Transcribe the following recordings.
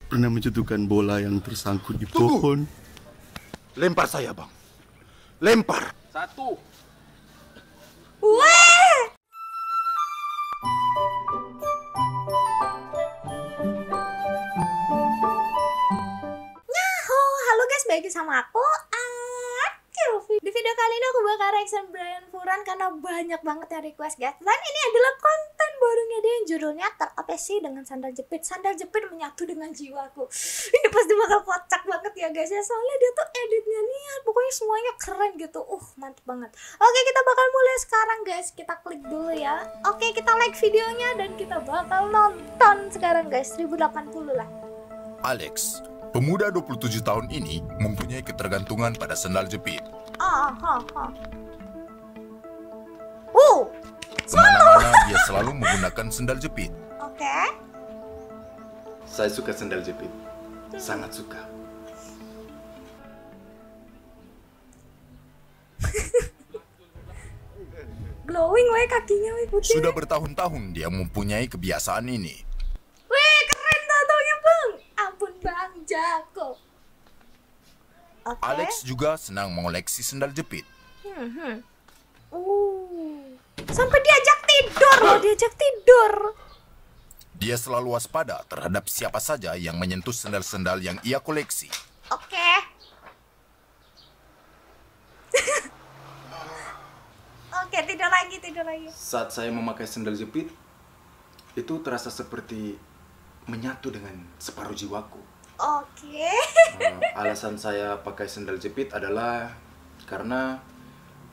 pernah menjatuhkan bola yang tersangkut di pohon. Lempar saya, Bang. Lempar. Satu. Wah! Nyaho, halo guys, balik lagi sama aku. Di video kali ini aku bakal reaction Brian Furan karena banyak banget yang request guys. Dan ini adalah konten barunya dia yang judulnya Terobsesi dengan Sandal Jepit. Sandal jepit menyatu dengan jiwaku. Ini pasti bakal kocak banget ya guys ya. Soalnya dia tuh editnya niat, pokoknya semuanya keren gitu. Mantep banget. Oke, kita bakal mulai sekarang guys. Kita klik dulu ya. Oke, kita like videonya dan kita bakal nonton sekarang guys. 1080 lah. Alex, pemuda 27 tahun ini mempunyai ketergantungan pada sandal jepit. Kemana-mana dia selalu menggunakan sandal jepit. Oke. Saya suka sandal jepit. Sangat suka. Glowing weh kakinya weh putih. Sudah bertahun-tahun dia mempunyai kebiasaan ini. Weh, keren tatonya bang. Ampun bang Jako. Oke. Alex juga senang mengoleksi sandal jepit. Sampai diajak tidur loh, diajak tidur. Dia selalu waspada terhadap siapa saja yang menyentuh sandal-sandal yang ia koleksi. Oke. Oke, tidur lagi, tidur lagi. Saat saya memakai sandal jepit, itu terasa seperti menyatu dengan separuh jiwaku. Oke. Alasan saya pakai sandal jepit adalah karena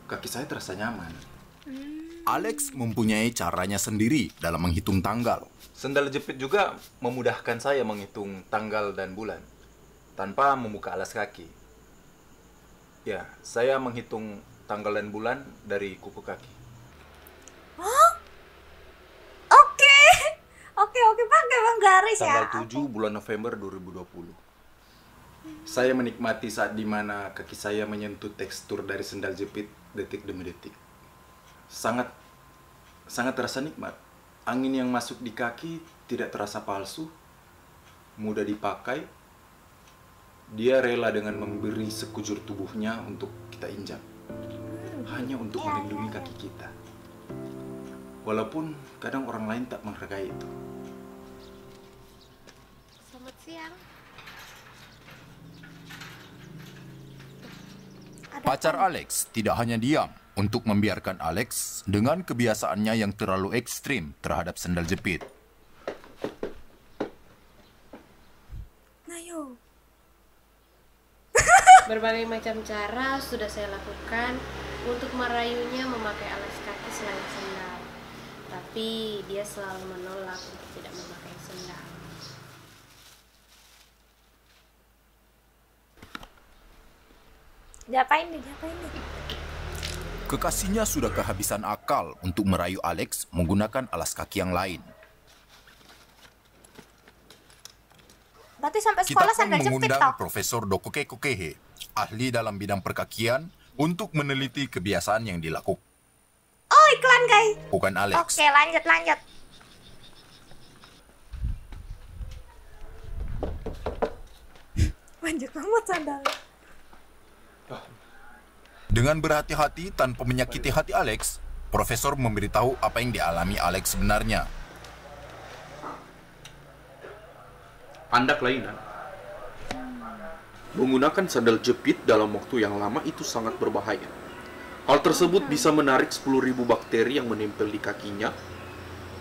kaki saya terasa nyaman. Alex mempunyai caranya sendiri dalam menghitung tanggal. Sandal jepit juga memudahkan saya menghitung tanggal dan bulan tanpa membuka alas kaki. Ya, saya menghitung tanggal dan bulan dari kuku kaki. Oke, pakai bang garis ya. Tanggal 7 bulan November 2020. Saya menikmati saat dimana kaki saya menyentuh tekstur dari sandal jepit detik demi detik. Sangat terasa nikmat. Angin yang masuk di kaki tidak terasa palsu, mudah dipakai. Dia rela dengan memberi sekujur tubuhnya untuk kita injak, hanya untuk melindungi kaki kita. Walaupun kadang orang lain tak menghargai itu. Selamat siang. Pacar Alex tidak hanya diam untuk membiarkan Alex dengan kebiasaannya yang terlalu ekstrim terhadap sandal jepit. Nayo. Berbagai macam cara sudah saya lakukan untuk merayunya memakai alas kaki selain sandal. Tapi dia selalu menolak untuk tidak memakai sandal. Diapain nih? Kekasihnya sudah kehabisan akal untuk merayu Alex menggunakan alas kaki yang lain. Berarti sampai Kita sekolah pun sandal jepit mengundang toh. Profesor Dokoke Kokehe, ahli dalam bidang perkakian, untuk meneliti kebiasaan yang dilakukan Oh, iklan guys. bukan Alex. Oke, lanjut. Lanjut banget sandal. Dengan berhati-hati tanpa menyakiti hati Alex, Profesor memberitahu apa yang dialami Alex sebenarnya. Anda kelainan. Menggunakan sandal jepit dalam waktu yang lama itu sangat berbahaya. Hal tersebut bisa menarik 10.000 bakteri yang menempel di kakinya,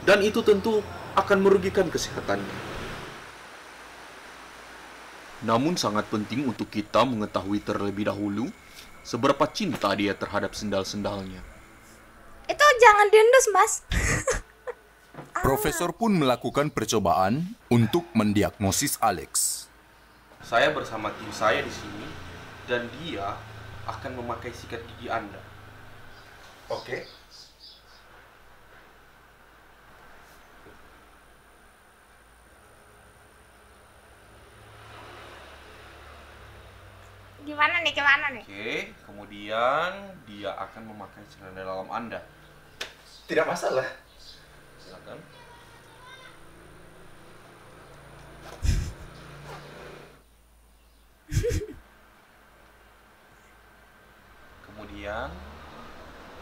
dan itu tentu akan merugikan kesehatannya. Namun sangat penting untuk kita mengetahui terlebih dahulu seberapa cinta dia terhadap sandal-sandalnya. Itu jangan diendus, Mas. Profesor pun melakukan percobaan untuk mendiagnosis Alex. Saya bersama tim saya di sini, dan dia akan memakai sikat gigi Anda. Oke? Gimana nih? Oke, kemudian dia akan memakai celana dalam Anda. Tidak masalah. Silakan.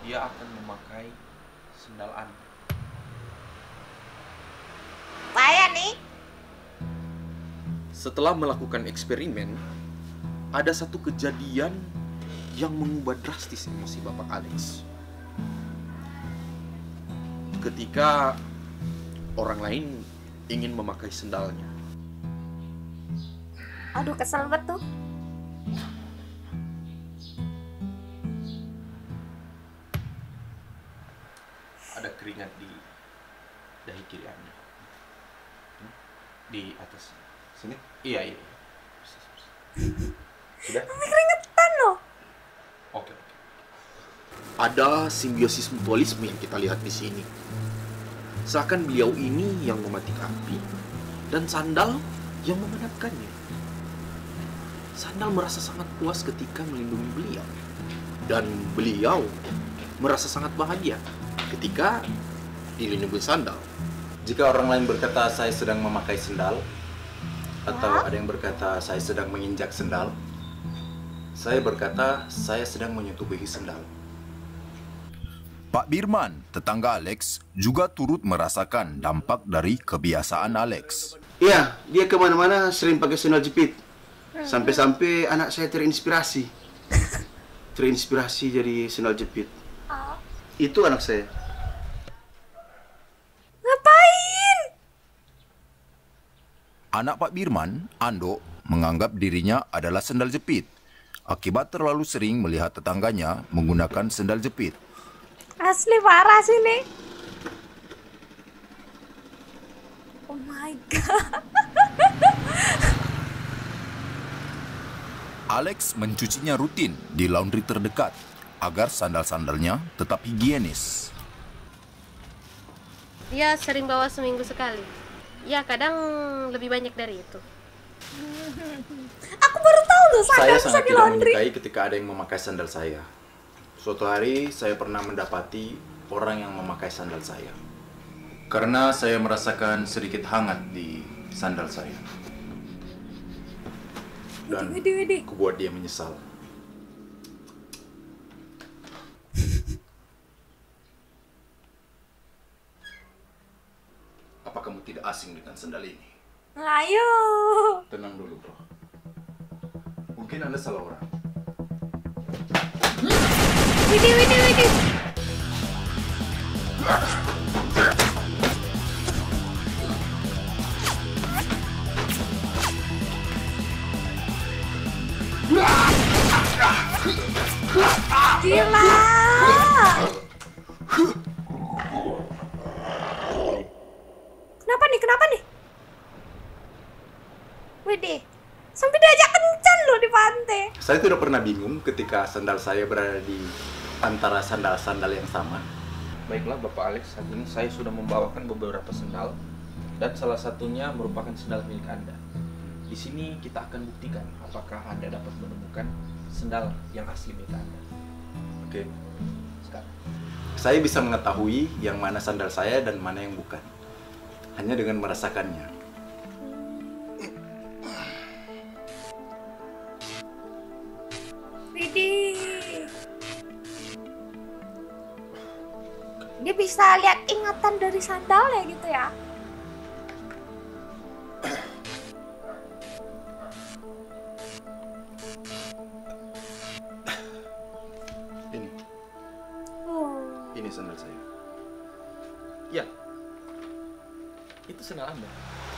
dia akan memakai sendal Anda. Saya nih. Setelah melakukan eksperimen, ada satu kejadian yang mengubah drastis emosi Bapak Alex. Ketika orang lain ingin memakai sendalnya. Aduh, kesel banget tuh. Ada keringat di dahi kiri Anda. Di atas. Sini? Iya. Sudah? Tapi keringetan loh. Oke. Ada simbiosis mutualisme yang kita lihat di sini. Seakan beliau ini yang mematikan api dan Sandal yang memadamkannya. Sandal merasa sangat puas ketika melindungi beliau. Dan beliau merasa sangat bahagia ketika dilindungi Sandal. Jika orang lain berkata saya sedang memakai sendal, atau ada yang berkata saya sedang menginjak sendal, saya berkata saya sedang menyetubuhi sendal. Pak Birman, tetangga Alex, juga turut merasakan dampak dari kebiasaan Alex. Iya, dia kemana-mana sering pakai sendal jepit. Sampai-sampai anak saya terinspirasi. Terinspirasi jadi sendal jepit. Itu anak saya. Ngapain? Anak Pak Birman, Ando, menganggap dirinya adalah sendal jepit. Akibat terlalu sering melihat tetangganya menggunakan sendal jepit. Asli parah sih nih. Oh my god. Alex mencucinya rutin di laundry terdekat agar sandal-sandalnya tetap higienis. Dia sering bawa seminggu sekali. Ya, kadang lebih banyak dari itu. Aku baru tahu loh Saya sandal bisa sangat di tidak laundry. menyukai ketika ada yang memakai sandal saya. Suatu hari saya pernah mendapati orang yang memakai sandal saya. Karena saya merasakan sedikit hangat di sandal saya. Dan Widih. kubuat dia menyesal. Apa kamu tidak asing dengan sandal ini? Ayo. Tenang dulu, bro. Mungkin Anda salah orang. Widih. Gila. Kenapa nih? Widih. Sampai diajak kencan loh di pantai. Saya tidak pernah bingung ketika sandal saya berada di antara sandal-sandal yang sama. Baiklah Bapak Alex, saat ini saya sudah membawakan beberapa sendal dan salah satunya merupakan sendal milik Anda. Di sini kita akan buktikan apakah Anda dapat menemukan sendal yang asli milik Anda. Oke. Sekarang. Saya bisa mengetahui yang mana sandal saya dan mana yang bukan. Hanya dengan merasakannya. Widih. Dia bisa lihat ingatan dari sandalnya gitu ya. Ini. Ini sandal saya. Ya, itu sendal Anda.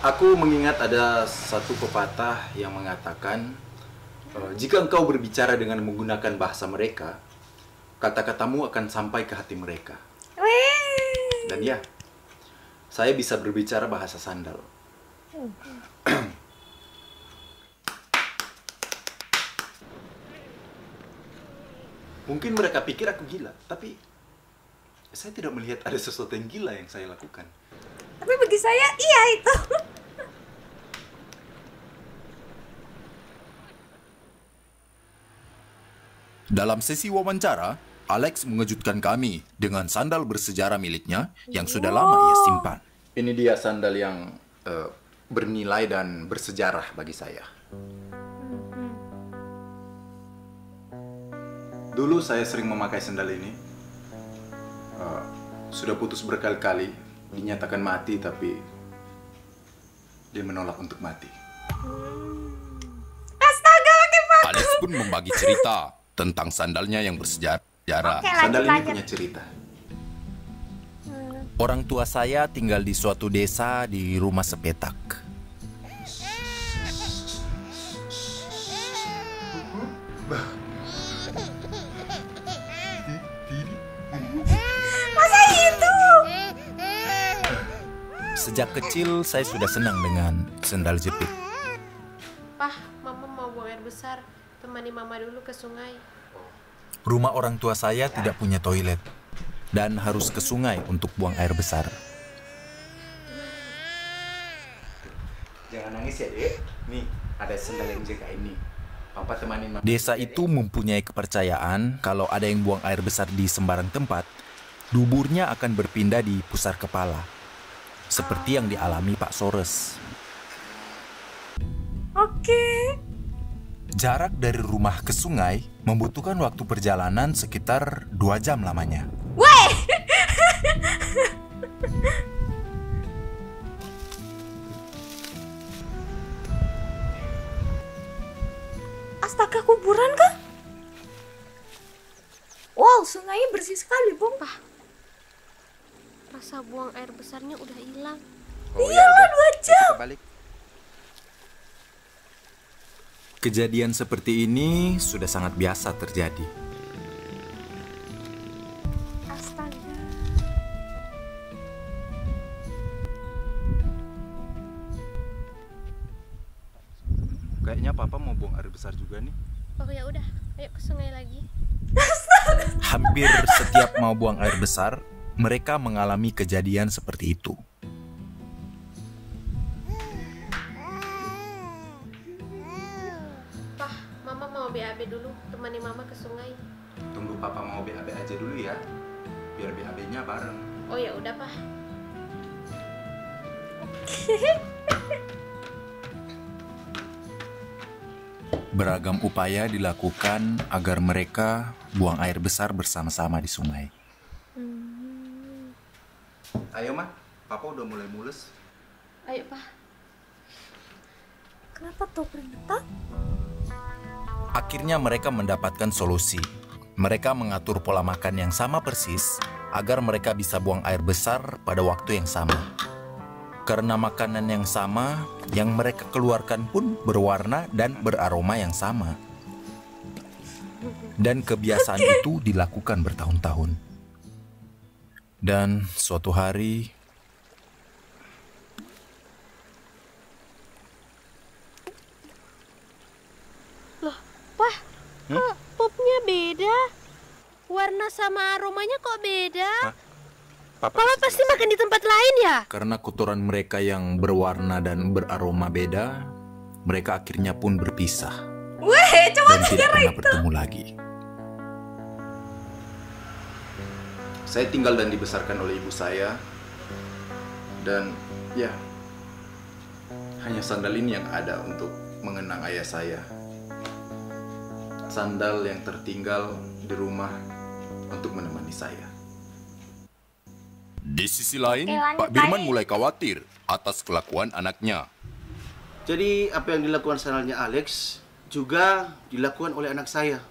Aku mengingat ada satu pepatah yang mengatakan, jika engkau berbicara dengan menggunakan bahasa mereka, kata-katamu akan sampai ke hati mereka. Wih. Dan ya, saya bisa berbicara bahasa sandal. Mungkin mereka pikir aku gila, tapi saya tidak melihat ada sesuatu yang gila yang saya lakukan. Tapi bagi saya iya itu. Dalam sesi wawancara, Alex mengejutkan kami dengan sandal bersejarah miliknya yang sudah lama ia simpan. Ini dia sandal yang bernilai dan bersejarah bagi saya. Dulu saya sering memakai sandal ini sudah putus berkali-kali, dinyatakan mati, tapi dia menolak untuk mati. Astaga, makin bagus. Alex pun membagi cerita tentang sandalnya yang bersejarah. Oke, Sandal ini lanjut. punya cerita. Orang tua saya tinggal di suatu desa di rumah sepetak. Masa itu? Sejak kecil saya sudah senang dengan sendal jepit. Pah, mama mau buang air besar. Temani mama dulu ke sungai. Rumah orang tua saya tidak punya toilet dan harus ke sungai untuk buang air besar. Jangan nangis ya, Dek. Nih, ada sendal yang jaga ini. Papa temanin mama. Desa itu mempunyai kepercayaan kalau ada yang buang air besar di sembarang tempat, duburnya akan berpindah di pusar kepala. Seperti yang dialami Pak Sores. Oke. Jarak dari rumah ke sungai membutuhkan waktu perjalanan sekitar 2 jam lamanya. Weh. Astaga, kuburan kah? Wow, sungainya bersih sekali, Bung. Rasa buang air besarnya udah hilang. Iya, 2 jam. Kejadian seperti ini sudah sangat biasa terjadi. Astaga. Kayaknya Papa mau buang air besar juga nih. Oh ya udah, ayo ke sungai lagi. Hampir setiap mau buang air besar, mereka mengalami kejadian seperti itu. Pah, mama mau BAB dulu. Temani mama ke sungai. Tunggu Papa mau BAB aja dulu ya. Biar BAB-nya bareng. Oh ya udah, Pah. Beragam upaya dilakukan agar mereka buang air besar bersama-sama di sungai. Ayo, Ma. Papa udah mulai mules. Ayo, Pah. Kenapa tuh keringetan? Akhirnya mereka mendapatkan solusi. Mereka mengatur pola makan yang sama persis agar mereka bisa buang air besar pada waktu yang sama. Karena makanan yang sama, yang mereka keluarkan pun berwarna dan beraroma yang sama. Dan kebiasaan itu dilakukan bertahun-tahun. Dan suatu hari, Loh, Pah, kok popnya beda? Warna sama aromanya kok beda? Papa pasti makan di tempat lain ya? karena kotoran mereka yang berwarna dan beraroma beda, mereka akhirnya pun berpisah Weh, coba dan tidak pernah bertemu lagi. Saya tinggal dan dibesarkan oleh ibu saya. Dan ya, hanya sandal ini yang ada untuk mengenang ayah saya. Sandal yang tertinggal di rumah untuk menemani saya. Di sisi lain, Oke, lanjut, Pak Birman Tay. mulai khawatir atas kelakuan anaknya. Jadi apa yang dilakukan sandalnya Alex juga dilakukan oleh anak saya.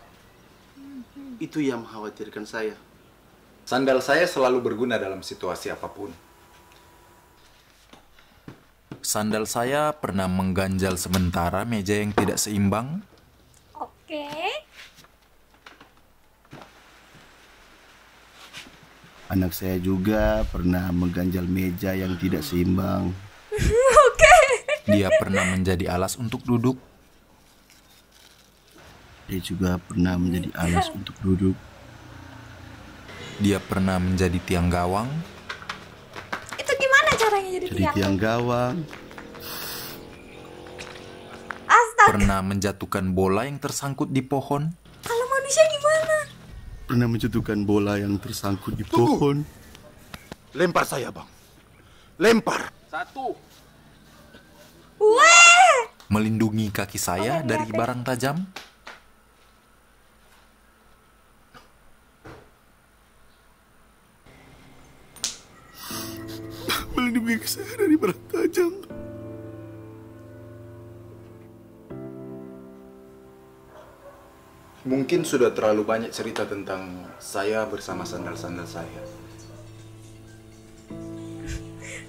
Itu yang mengkhawatirkan saya. Sandal saya selalu berguna dalam situasi apapun. Sandal saya pernah mengganjal sementara meja yang tidak seimbang. Oke. Anak saya juga pernah mengganjal meja yang tidak seimbang. Dia pernah menjadi alas untuk duduk. Dia juga pernah menjadi alas untuk duduk. Dia pernah menjadi tiang gawang. Itu gimana caranya jadi Jadi tiang gawang. Astaga, Pernah menjatuhkan bola yang tersangkut di pohon. kalau manusia gimana? Pernah menjatuhkan bola yang tersangkut di pohon. Lempar saya, Bang. Lempar. Weh, Melindungi kaki saya dari barang tajam. Mungkin sudah terlalu banyak cerita tentang saya bersama sandal-sandal saya.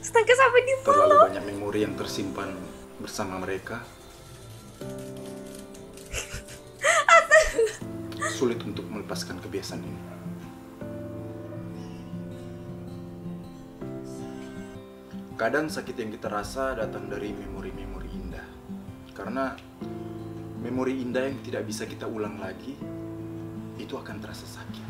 Astaga, sampai di Terlalu banyak memori yang tersimpan bersama mereka. Sulit untuk melepaskan kebiasaan ini. Kadang sakit yang kita rasa datang dari memori-memori indah. Karena memori indah yang tidak bisa kita ulang lagi, itu akan terasa sakit.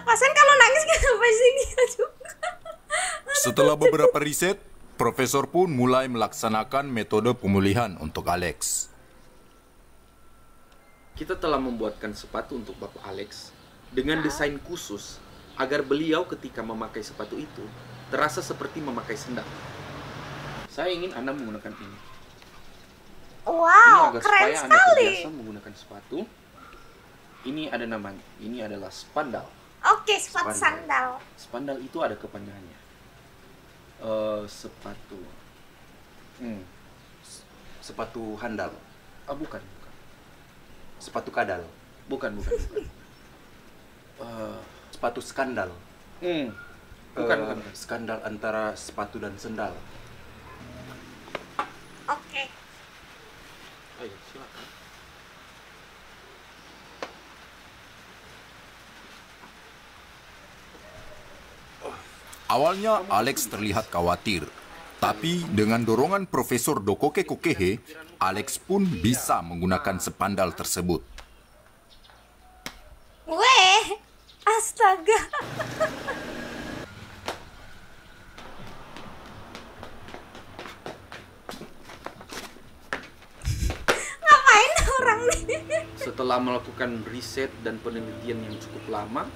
Pasan kalau nangis kenapa sini juga? Setelah beberapa riset, Profesor pun mulai melaksanakan metode pemulihan untuk Alex. Kita telah membuatkan sepatu untuk Bapak Alex dengan desain khusus agar beliau ketika memakai sepatu itu terasa seperti memakai sendal. Saya ingin Anda menggunakan ini. Wow, Ini agar keren supaya Anda sekali. terbiasa menggunakan sepatu. Ini ada namanya. Ini adalah spandal. Oke, sepatu sandal. Spandal itu ada kepanjangannya. Sepatu. Sepatu handal, Bukan. sepatu kadal, Bukan. sepatu skandal. Bukan. Skandal antara sepatu dan sendal. Oke. Ayo, silakan. Awalnya Alex terlihat khawatir, tapi dengan dorongan Profesor Dokoke Kokehe, Alex pun bisa menggunakan sepandal tersebut. Weh, astaga. Ngapain orang nih? Setelah melakukan riset dan penelitian yang cukup lama,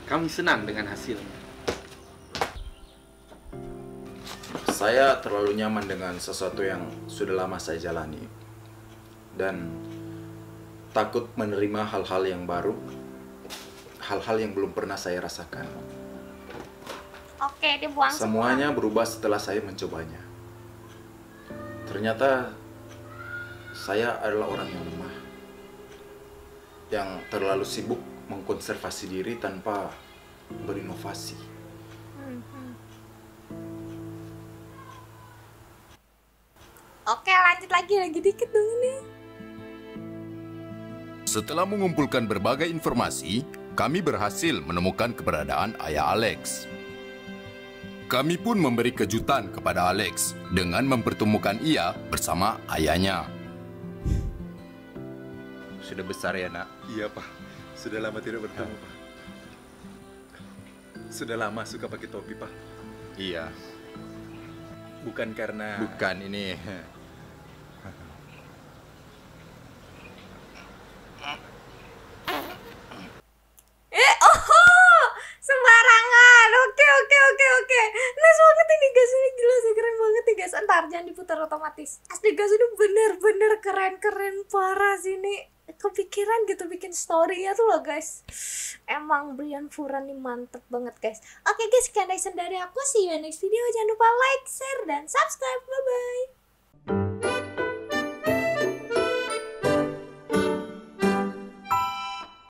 kami senang dengan hasilnya. Saya terlalu nyaman dengan sesuatu yang sudah lama saya jalani. Dan takut menerima hal-hal yang baru, hal-hal yang belum pernah saya rasakan. Oke, dibuang Semuanya berubah setelah saya mencobanya. Ternyata saya adalah orang yang lemah, yang terlalu sibuk mengkonservasi diri tanpa berinovasi. Oke, lanjut lagi dikit dong ini. Setelah mengumpulkan berbagai informasi, kami berhasil menemukan keberadaan ayah Alex. Kami pun memberi kejutan kepada Alex dengan mempertemukan ia bersama ayahnya. Sudah besar ya, Nak? Iya, Pak. Sudah lama tidak bertemu, Pak. Sudah lama suka pakai topi, Pak. Iya. Bukan karena... Bukan ini. Sembarangan. Oke. Nice banget ini guys, ini gila sih, keren banget nih guys. Ntar jangan diputar otomatis. Asli guys, ini bener-bener keren parah sih ini. Kepikiran gitu bikin story-nya tuh loh guys. Emang Brian Furan nih mantep banget guys. Oke guys, sekian dari aku. See you next video. Jangan lupa like, share, dan subscribe. Bye-bye.